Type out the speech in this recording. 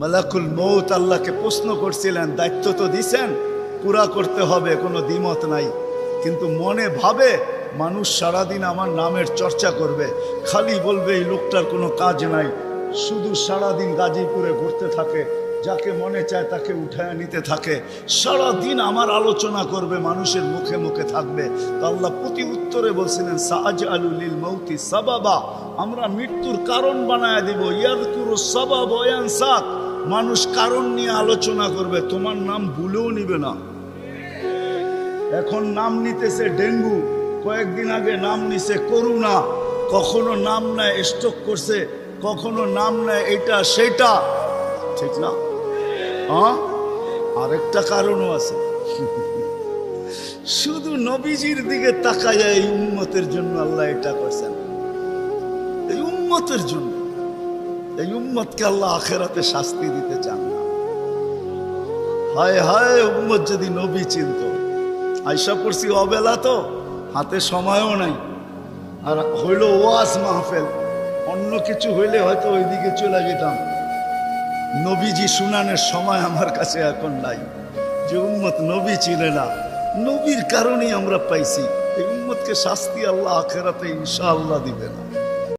মালাকুল মৌত আল্লাহকে প্রশ্ন করছিলেন, দায়িত্ব তো দিছেন, পুরা করতে হবে, কোনো দ্বিমত নাই। কিন্তু মনে ভাবে মানুষ সারাদিন আমার নামের চর্চা করবে, খালি বলবে এই লোকটার কোনো কাজ নাই, শুধু সারাদিন গাজীপুরে ঘুরতে থাকে, যাকে মনে চায় তাকে উঠায় নিতে থাকে, সারাদিন আমার আলোচনা করবে, মানুষের মুখে মুখে থাকবে। তো আল্লাহ প্রতি উত্তরে বলছিলেন, সাআজআলু লিল মাউতি সাবাবা, আমরা মৃত্যুর কারণ বানায় দিব। ইয়াযকুরু সাবাব ওয়া ইয়ানসাক, মানুষ কারণ নিয়ে আলোচনা করবে, তোমার নাম ভুলেও নিবে না। এখন নাম নিতেছে ডেঙ্গু, কয়েকদিন আগে নাম নিছে করোনা, কখনো নাম নেয় স্ট্রোক করছে, কখনো নাম নেয় এটা সেটা, ঠিক না? হ্যাঁ, আরেকটা কারণও আছে। শুধু নবীজির দিকে তাকায় এই উম্মতের জন্য আল্লাহ এটা করছেন, এই উম্মতের জন্য। এই উম্মতকে আল্লাহ আখেরাতে শাস্তি দিতে চান না। হায় হায়, উম্মত যদি নবী চিনত। আয়সা পড়ছি অবেলা, তো হাতে সময়ও নাই, আর হইল ওয়াজ মাহফিল, অন্য কিছু হইলে হয়তো ওইদিকে চলে যেতাম। নবীজি শুনানের সময় আমার কাছে এখন নাই। যে উম্মত নবী চিনে না, নবীর কারণেই আমরা পাইছি। এই উম্মতকে শাস্তি আল্লাহ আখেরাতে ইনশাআল্লাহ দিবে না।